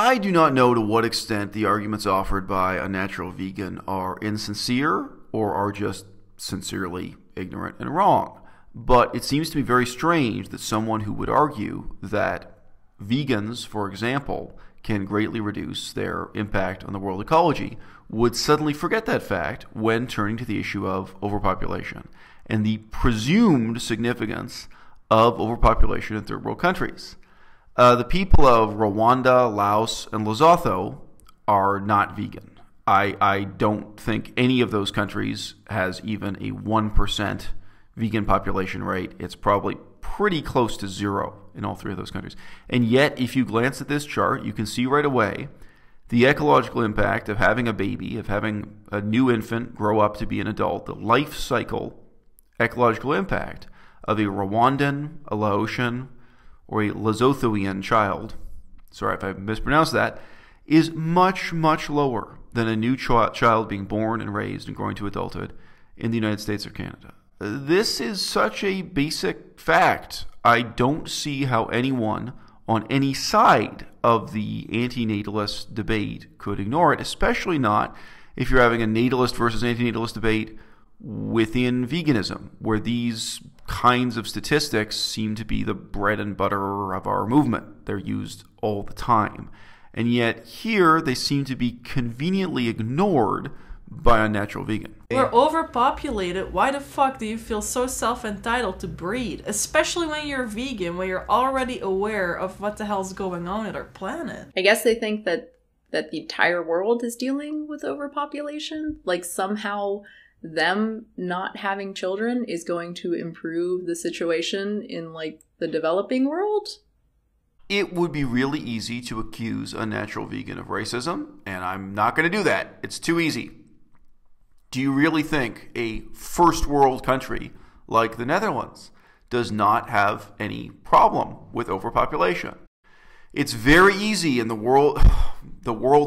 I do not know to what extent the arguments offered by Unnatural Vegan are insincere or are just sincerely ignorant and wrong. But it seems to me very strange that someone who would argue that vegans, for example, can greatly reduce their impact on the world ecology would suddenly forget that fact when turning to the issue of overpopulation and the presumed significance of overpopulation in third world countries. The people of Rwanda, Laos, and Lesotho are not vegan. I don't think any of those countries has even a 1% vegan population rate. It's probably pretty close to zero in all three of those countries. And yet, if you glance at this chart, you can see right away the ecological impact of having a baby, of having a new infant grow up to be an adult, the life cycle ecological impact of a Rwandan, a Laotian, or a Lesothoian child, sorry if I mispronounced that, is much, much lower than a new child being born and raised and growing to adulthood in the United States or Canada. This is such a basic fact. I don't see how anyone on any side of the anti-natalist debate could ignore it, especially not if you're having a natalist versus anti-natalist debate within veganism, where these kinds of statistics seem to be the bread and butter of our movement. They're used all the time. And yet here they seem to be conveniently ignored by Unnatural Vegan. We're overpopulated. Why the fuck do you feel so self-entitled to breed? Especially when you're vegan, when you're already aware of what the hell's going on at our planet. I guess they think that the entire world is dealing with overpopulation. Like somehow them not having children is going to improve the situation in like the developing world. It would be really easy to accuse Unnatural Vegan of racism, and I'm not going to do that. It's too easy. Do you really think a first world country like the Netherlands does not have any problem with overpopulation? It's very easy in the world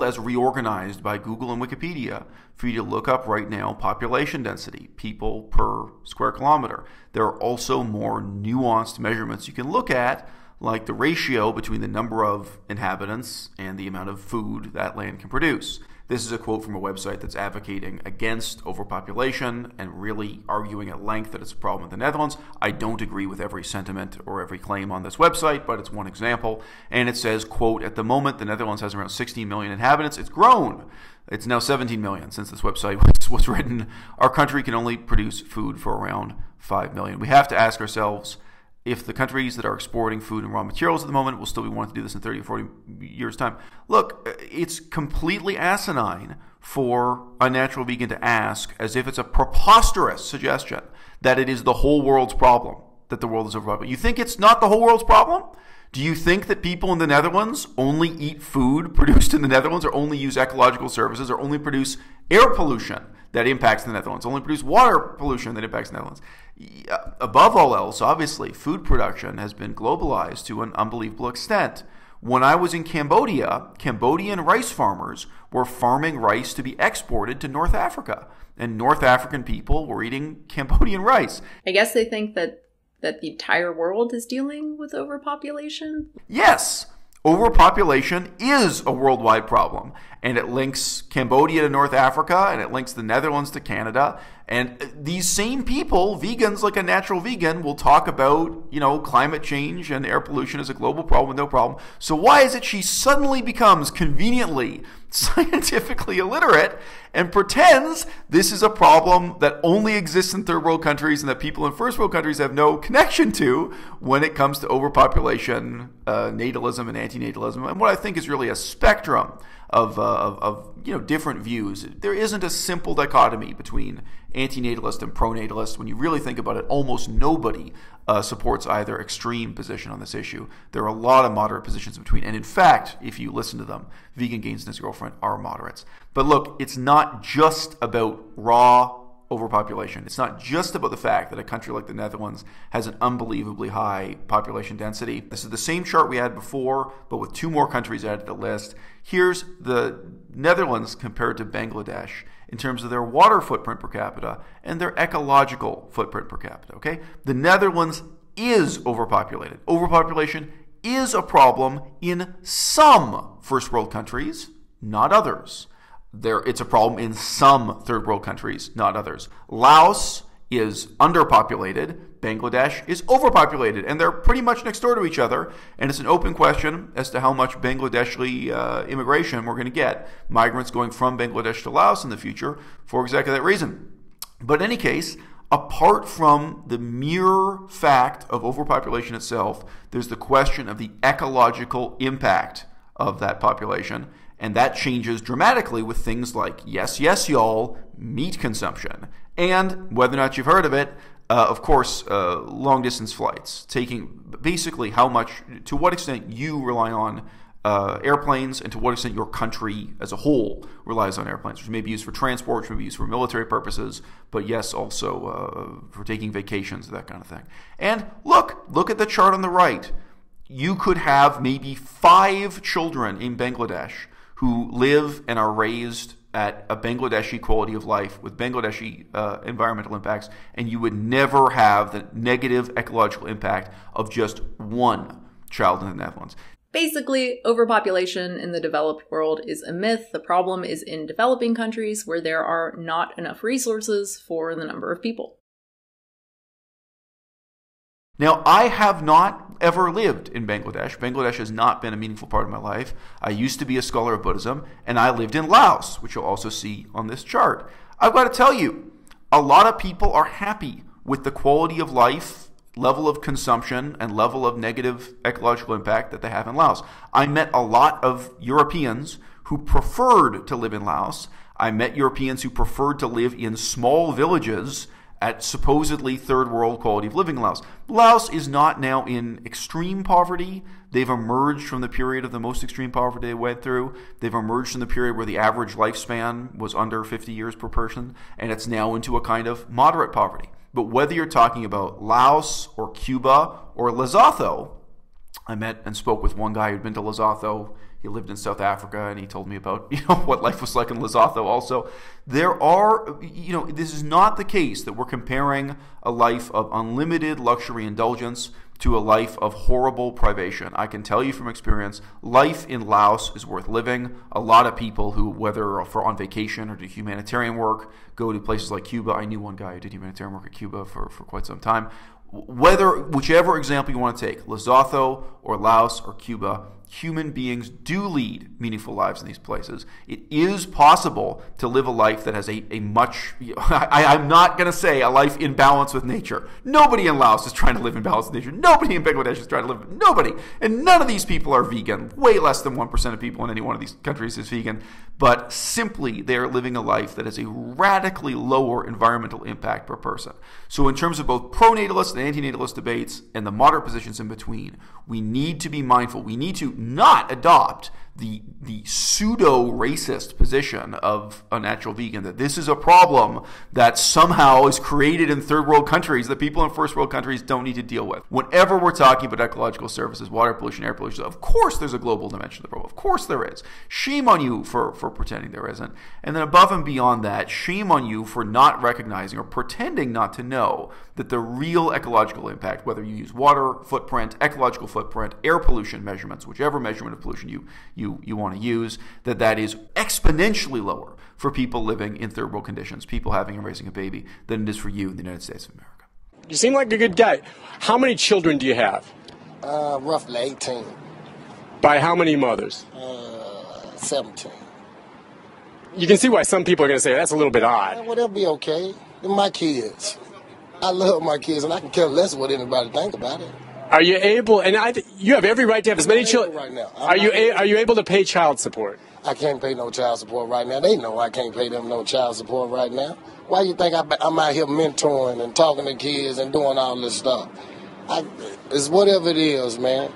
as reorganized by Google and Wikipedia, for you to look up right now population density, people per square kilometer. There are also more nuanced measurements you can look at, like the ratio between the number of inhabitants and the amount of food that land can produce. This is a quote from a website that's advocating against overpopulation and really arguing at length that it's a problem in the Netherlands. I don't agree with every sentiment or every claim on this website, but it's one example. And it says, quote, at the moment, the Netherlands has around 16 million inhabitants. It's grown. It's now 17 million since this website was written. Our country can only produce food for around 5 million. We have to ask ourselves, if the countries that are exporting food and raw materials at the moment will still be wanting to do this in 30 or 40 years' time. Look, it's completely asinine for Unnatural Vegan to ask, as if it's a preposterous suggestion, that it is the whole world's problem, that the world is overpopulated. You think it's not the whole world's problem? Do you think that people in the Netherlands only eat food produced in the Netherlands, or only use ecological services, or only produce air pollution that impacts the Netherlands, only produce water pollution that impacts the Netherlands? Above all else, obviously, food production has been globalized to an unbelievable extent. When I was in Cambodia, Cambodian rice farmers were farming rice to be exported to North Africa, and North African people were eating Cambodian rice. I guess they think that the entire world is dealing with overpopulation? Yes. Overpopulation is a worldwide problem, and it links Cambodia to North Africa, and it links the Netherlands to Canada. And these same people, vegans like Unnatural Vegan, will talk about, climate change and air pollution as a global problem with no problem. So why is it she suddenly becomes conveniently scientifically illiterate and pretends this is a problem that only exists in third world countries and that people in first world countries have no connection to when it comes to overpopulation, natalism, and anti-natalism, and what I think is really a spectrum of different views. There isn't a simple dichotomy between anti-natalist and pro-natalist. When you really think about it, almost nobody supports either extreme position on this issue. There are a lot of moderate positions in between. And in fact, if you listen to them, Vegan Gains and his girlfriend are moderates. But look, it's not just about raw overpopulation. It's not just about the fact that a country like the Netherlands has an unbelievably high population density. This is the same chart we had before, but with two more countries added to the list. Here's the Netherlands compared to Bangladesh in terms of their water footprint per capita and their ecological footprint per capita, okay? The Netherlands is overpopulated. Overpopulation is a problem in some first world countries, not others. It's a problem in some third world countries, not others. Laos is underpopulated, Bangladesh is overpopulated, and they're pretty much next door to each other, and it's an open question as to how much Bangladeshi immigration we're going to get. Migrants going from Bangladesh to Laos in the future for exactly that reason. But in any case, apart from the mere fact of overpopulation itself, there's the question of the ecological impact of that population, and that changes dramatically with things like, yes, y'all, meat consumption. And whether or not you've heard of it, of course, long-distance flights, taking basically to what extent you rely on airplanes and to what extent your country as a whole relies on airplanes, which may be used for transport, which may be used for military purposes, but yes, also for taking vacations, that kind of thing. And look at the chart on the right. You could have maybe 5 children in Bangladesh who live and are raised at a Bangladeshi quality of life with Bangladeshi environmental impacts, and you would never have the negative ecological impact of just one child in the Netherlands. Basically, overpopulation in the developed world is a myth. The problem is in developing countries where there are not enough resources for the number of people. Now, I have not ever lived in Bangladesh. Bangladesh has not been a meaningful part of my life. I used to be a scholar of Buddhism, and I lived in Laos, which you'll also see on this chart. I've got to tell you, a lot of people are happy with the quality of life, level of consumption, and level of negative ecological impact that they have in Laos. I met a lot of Europeans who preferred to live in Laos. I met Europeans who preferred to live in small villages at supposedly third world quality of living in Laos. Laos is not now in extreme poverty. They've emerged from the period of the most extreme poverty they went through. They've emerged from the period where the average lifespan was under 50 years per person, and it's now into a kind of moderate poverty. But whether you're talking about Laos or Cuba or Lesotho, I met and spoke with one guy who'd been to Lesotho. He lived in South Africa, and he told me about what life was like in Lesotho also. There are, this is not the case that we're comparing a life of unlimited luxury indulgence to a life of horrible privation. I can tell you from experience, life in Laos is worth living. A lot of people who, whether for on vacation or do humanitarian work, go to places like Cuba. I knew one guy who did humanitarian work at Cuba for quite some time. Whichever example you want to take, Lesotho or Laos or Cuba, human beings do lead meaningful lives in these places. It is possible to live a life that has a much, I'm not going to say a life in balance with nature. Nobody in Laos is trying to live in balance with nature. Nobody in Bangladesh is trying to live, nobody. And none of these people are vegan. Way less than 1% of people in any one of these countries is vegan. But simply, they're living a life that has a radically lower environmental impact per person. So in terms of both pro-natalist and anti-natalist debates and the moderate positions in between, we need to be mindful. We need to not adopt the pseudo-racist position of Unnatural Vegan, that this is a problem that somehow is created in third world countries that people in first world countries don't need to deal with. Whenever we're talking about ecological services, water pollution, air pollution, of course there's a global dimension of the problem. Of course there is. Shame on you for pretending there isn't. And then above and beyond that, shame on you for not recognizing or pretending not to know that the real ecological impact, whether you use water footprint, ecological footprint, air pollution measurements, whichever measurement of pollution you want to use, that is exponentially lower for people living in third world conditions, people having and raising a baby, than it is for you in the United States of America. You seem like a good guy. How many children do you have? Roughly 18. By how many mothers? 17. You can see why some people are going to say that's a little bit odd. Well, they'll be okay. They're my kids. I love my kids, and I can care less what anybody think about it. Are you able, and you have every right to have as many children. Right now. Are you able to pay child support? I can't pay no child support right now. They know I can't pay them no child support right now. Why you think I'm out here mentoring and talking to kids and doing all this stuff? It's whatever it is, man.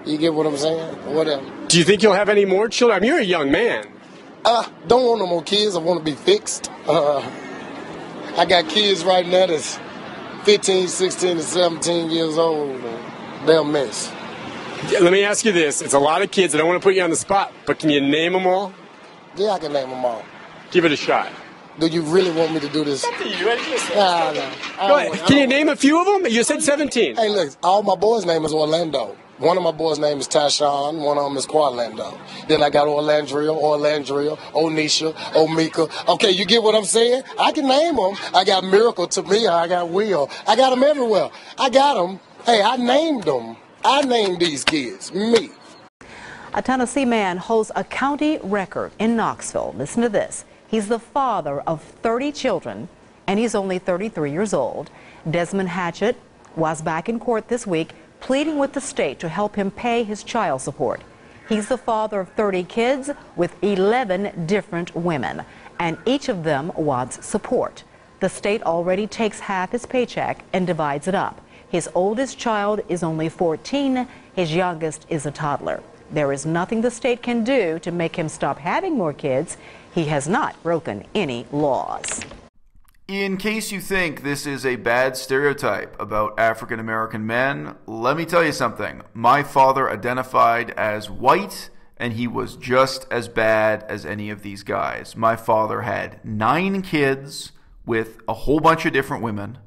You get what I'm saying? Whatever. Do you think you'll have any more children? I mean, you're a young man. Don't want no more kids. I want to be fixed. I got kids right now that's 15, 16, and 17 years old. They're a mess. Let me ask you this. It's a lot of kids. I don't want to put you on the spot, but can you name them all? Yeah, I can name them all. Give it a shot. Do you really want me to do this? It's up to you. No. Go ahead. Can you name a few of them? You said 17. Hey, look, all my boys' name is Orlando. One of my boys' name is Tyshawn. One of them is Quarlando. Then I got Orlandria, Onisha, Omika. Okay, you get what I'm saying? I can name them. I got Miracle, Tamia, I got Will. I got them everywhere. I got them. Hey, I named them. I named these kids. Me. A Tennessee man holds a county record in Knoxville. Listen to this. He's the father of 30 children, and he's only 33 years old. Desmond Hatchett was back in court this week pleading with the state to help him pay his child support. He's the father of 30 kids with 11 different women, and each of them wants support. The state already takes half his paycheck and divides it up. His oldest child is only 14. His youngest is a toddler. There is nothing the state can do to make him stop having more kids. He has not broken any laws. In case you think this is a bad stereotype about African American men, let me tell you something. My father identified as white, and he was just as bad as any of these guys. My father had 9 kids with a whole bunch of different women,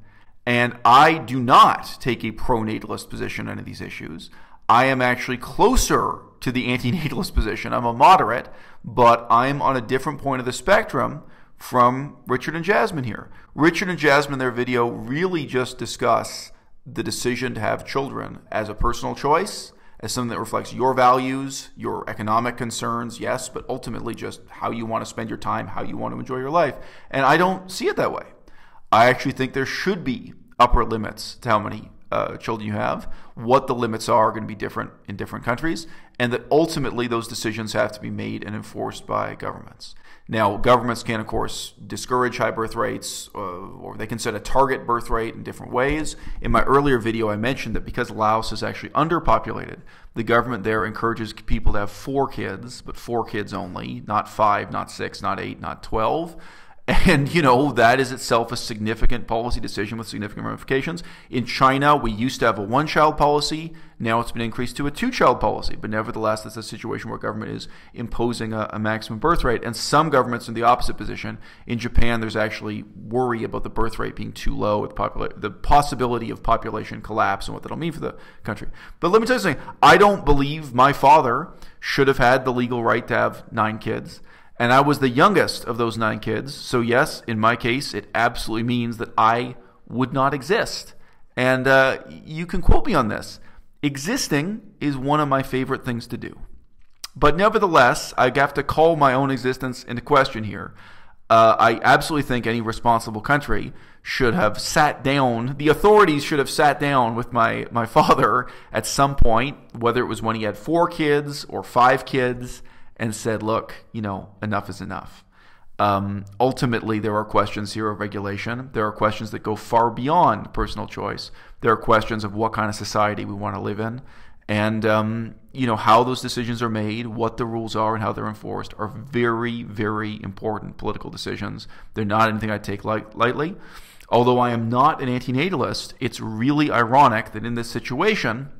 and I do not take a pro-natalist position on any of these issues. I am actually closer to the anti-natalist position. I'm a moderate, but I'm on a different point of the spectrum from Richard and Jasmine here. Richard and Jasmine in their video really just discuss the decision to have children as a personal choice, as something that reflects your values, your economic concerns, yes, but ultimately just how you want to spend your time, how you want to enjoy your life. And I don't see it that way. I actually think there should be upper limits to how many children you have, what the limits are going to be different in different countries, and that ultimately those decisions have to be made and enforced by governments. Now, governments can, of course, discourage high birth rates, or they can set a target birth rate in different ways. In my earlier video, I mentioned that because Laos is actually underpopulated, the government there encourages people to have 4 kids, but 4 kids only, not 5, not 6, not 8, not 12. And, you know, that is itself a significant policy decision with significant ramifications. In China, we used to have a 1-child policy. Now it's been increased to a 2-child policy. But nevertheless, that's a situation where government is imposing a maximum birth rate. And some governments are in the opposite position. In Japan, there's actually worry about the birth rate being too low, the possibility of population collapse and what that'll mean for the country. But let me tell you something. I don't believe my father should have had the legal right to have 9 kids. And I was the youngest of those 9 kids. So yes, in my case, it absolutely means that I would not exist. And you can quote me on this. Existing is one of my favorite things to do. But nevertheless, I have to call my own existence into question here. I absolutely think any responsible country should have sat down, the authorities should have sat down with my father at some point, whether it was when he had 4 kids or 5 kids, and said, look, you know, enough is enough. Ultimately, there are questions here of regulation. There are questions that go far beyond personal choice. There are questions of what kind of society we want to live in. And, you know, how those decisions are made, what the rules are, and how they're enforced are very, very important political decisions. They're not anything I take lightly. Although I am not an anti-natalist, it's really ironic that in this situation,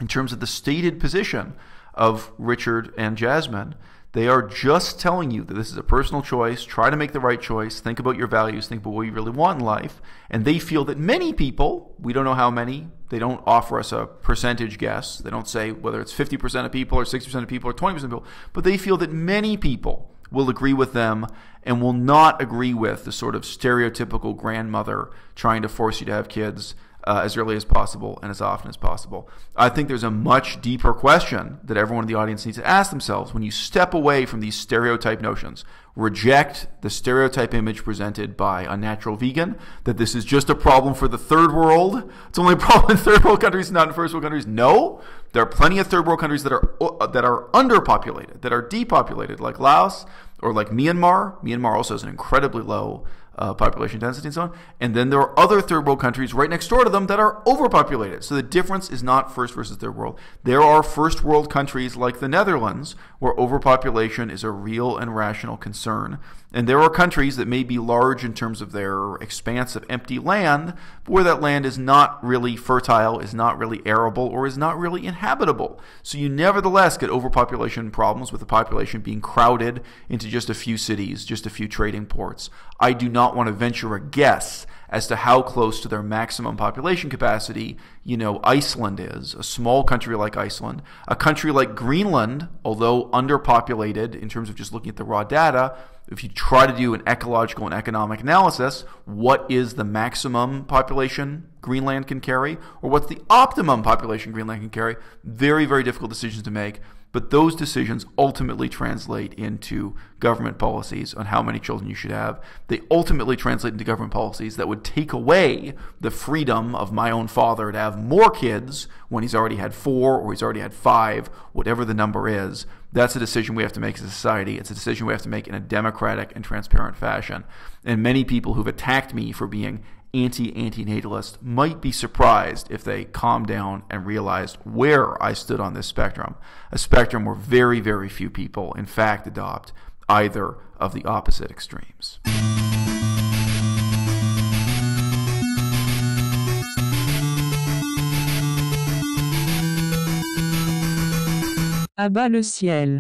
in terms of the stated position of Richard and Jasmine, they are just telling you that this is a personal choice. Try to make the right choice. Think about your values. Think about what you really want in life. And they feel that many people, we don't know how many, they don't offer us a percentage guess. They don't say whether it's 50% of people or 60% of people or 20% of people, but they feel that many people will agree with them and will not agree with the sort of stereotypical grandmother trying to force you to have kids as early as possible and as often as possible. I think there's a much deeper question that everyone in the audience needs to ask themselves when you step away from these stereotype notions. Reject the stereotype image presented by Unnatural Vegan, that this is just a problem for the third world. It's only a problem in third world countries, not in first world countries. No, there are plenty of third world countries that are underpopulated, that are depopulated, like Laos or like Myanmar. Myanmar also has an incredibly low population density and so on. And then there are other third world countries right next door to them that are overpopulated. So the difference is not first versus third world. There are first world countries like the Netherlands where overpopulation is a real and rational concern. And there are countries that may be large in terms of their expanse of empty land, but where that land is not really fertile, is not really arable, or is not really inhabitable. So you nevertheless get overpopulation problems with the population being crowded into just a few cities, just a few trading ports. I do not not want to venture a guess as to how close to their maximum population capacity, Iceland is, a small country like Iceland. A country like Greenland, although underpopulated in terms of just looking at the raw data, if you try to do an ecological and economic analysis, what is the maximum population Greenland can carry, or what's the optimum population Greenland can carry? Very, very difficult decisions to make. But those decisions ultimately translate into government policies on how many children you should have. They ultimately translate into government policies that would take away the freedom of my own father to have more kids when he's already had 4 or he's already had 5, whatever the number is. That's a decision we have to make as a society. It's a decision we have to make in a democratic and transparent fashion. And many people who've attacked me for being anti-anti-natalist might be surprised if they calmed down and realized where I stood on this spectrum, a spectrum where very, very few people, in fact, adopt either of the opposite extremes. À-bas-le-ciel.